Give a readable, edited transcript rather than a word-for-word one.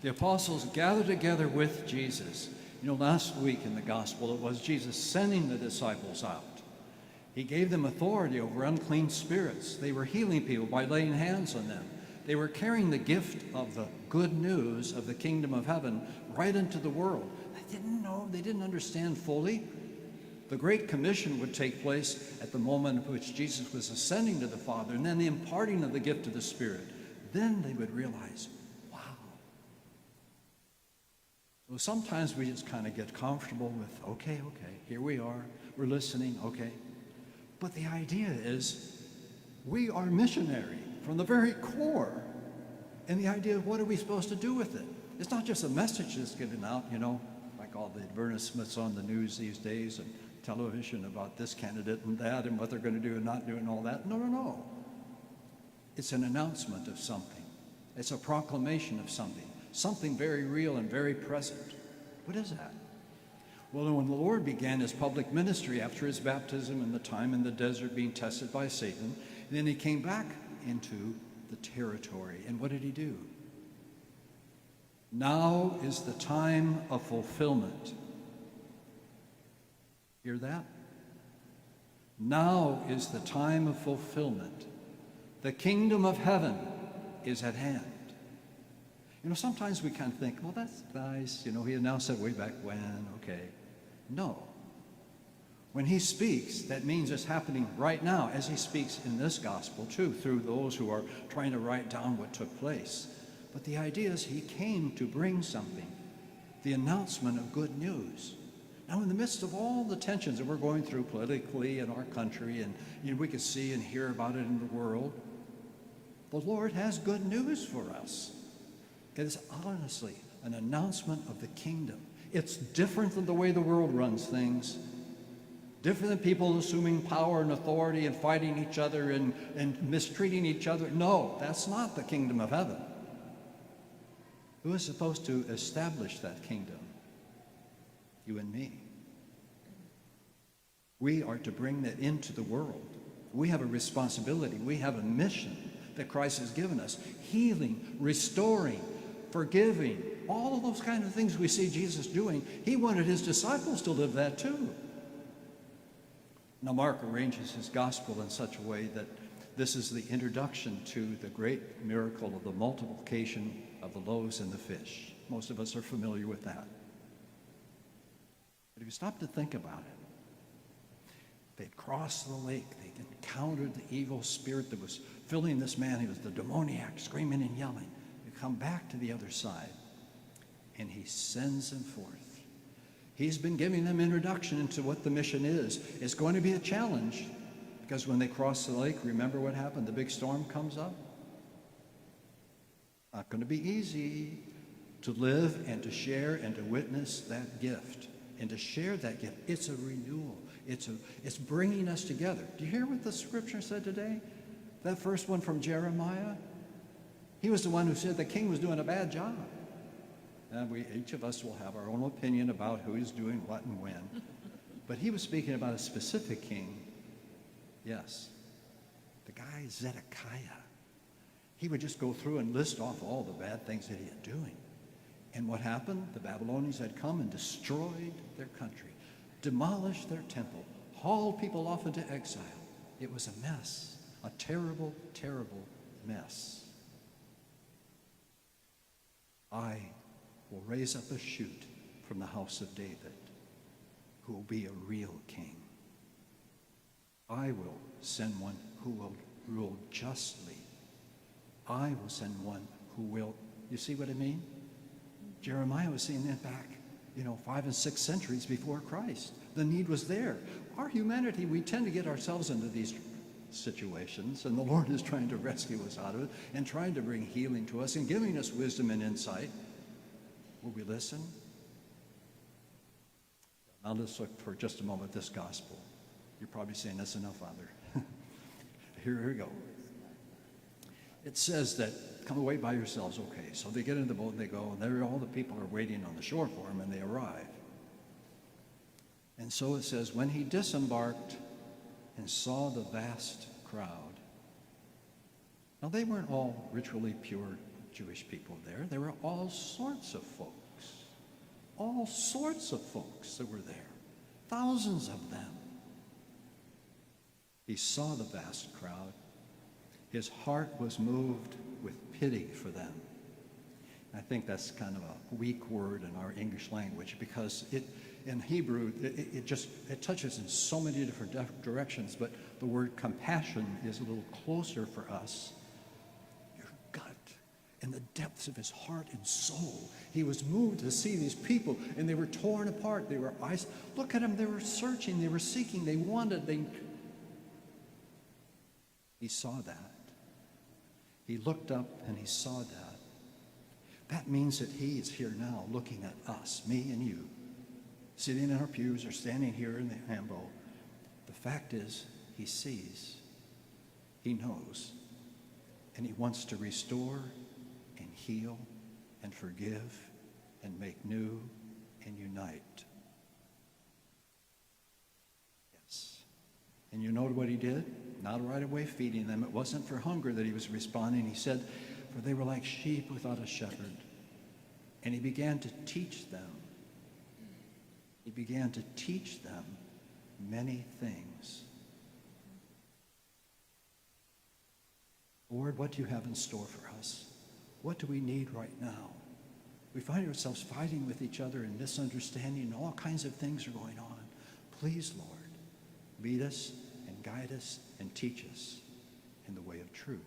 The apostles gathered together with Jesus. You know, last week in the gospel, it was Jesus sending the disciples out. He gave them authority over unclean spirits. They were healing people by laying hands on them. They were carrying the gift of the good news of the kingdom of heaven right into the world. They didn't know, they didn't understand fully. The Great Commission would take place at the moment in which Jesus was ascending to the Father, and then the imparting of the gift of the Spirit. Then they would realize, wow. So sometimes we just kind of get comfortable with, okay, here we are, we're listening, okay. But the idea is we are missionary from the very core. And the idea of what are we supposed to do with it? It's not just a message that's given out, you know, like all the advertisements on the news these days and television about this candidate and that and what they're going to do and not do and all that. No. It's an announcement of something. It's a proclamation of something very real and very present. What is that? Well, when the Lord began his public ministry after his baptism and the time in the desert being tested by Satan, then he came back into the territory. And what did he do? Now is the time of fulfillment. Hear that? Now is the time of fulfillment. The kingdom of heaven is at hand. You know, sometimes we kind of think, well, that's nice. You know, he announced that way back when, okay. No. When he speaks, that means it's happening right now, as he speaks in this gospel too, through those who are trying to write down what took place. But the idea is he came to bring something, the announcement of good news. Now, in the midst of all the tensions that we're going through politically in our country, and you know, we can see and hear about it in the world, the Lord has good news for us. It is honestly an announcement of the kingdom. It's different than the way the world runs things. Different than people assuming power and authority and fighting each other and mistreating each other. No, that's not the kingdom of heaven. Who is supposed to establish that kingdom? You and me. We are to bring that into the world. We have a responsibility. We have a mission that Christ has given us. Healing, restoring, forgiving, all of those kind of things we see Jesus doing. He wanted his disciples to live that too. Now, Mark arranges his gospel in such a way that this is the introduction to the great miracle of the multiplication of the loaves and the fish. Most of us are familiar with that. But if you stop to think about it, they'd crossed the lake. They'd encountered the evil spirit that was filling this man. He was the demoniac, screaming and yelling. They come back to the other side, and he sends them forth. He's been giving them introduction into what the mission is. It's going to be a challenge because when they cross the lake, remember what happened? The big storm comes up. Not going to be easy to live and to share and to witness that gift and to share that gift. It's a renewal. It's bringing us together. Do you hear what the scripture said today? That first one from Jeremiah? He was the one who said the king was doing a bad job. And each of us will have our own opinion about who is doing what and when. But he was speaking about a specific king. Yes, the guy Zedekiah. He would just go through and list off all the bad things that he had doing. And what happened? The Babylonians had come and destroyed their country, demolished their temple, hauled people off into exile. It was a mess, a terrible, terrible mess. I will raise up a shoot from the house of David who will be a real king. I will send one who will rule justly. I will send one who will, you see what I mean? Jeremiah was seeing that back, 5 and 6 centuries before Christ. The need was there. Our humanity, we tend to get ourselves into these situations, and the Lord is trying to rescue us out of it and trying to bring healing to us and giving us wisdom and insight. Will we listen? Now let's look for just a moment at this gospel. You're probably saying, that's enough, Father. Here we go. It says that, come away by yourselves. Okay, so they get in the boat and they go, and there all the people are waiting on the shore for him, and they arrive. And so it says, when he disembarked and saw the vast crowd. Now they weren't all ritually pure Jewish people there. There were all sorts of folks that were there, thousands of them. He saw the vast crowd. His heart was moved with pity for them. I think that's kind of a weak word in our English language because in Hebrew, it touches in so many different directions, but the word compassion is a little closer for us. Your gut, in the depths of his heart and soul, he was moved to see these people, and they were torn apart. They were look at them. They were searching. They were seeking. They wanted. He saw that. He looked up and he saw that. That means that he is here now looking at us, me and you, sitting in our pews or standing here in the ambo. The fact is, he sees, he knows, and he wants to restore and heal and forgive and make new and unite. Yes. And you know what he did? Not right away feeding them. It wasn't for hunger that he was responding. He said, for they were like sheep without a shepherd. And he began to teach them. He began to teach them many things. Lord, what do you have in store for us? What do we need right now? We find ourselves fighting with each other and misunderstanding, and all kinds of things are going on. Please, Lord, lead us and guide us and teach us in the way of truth.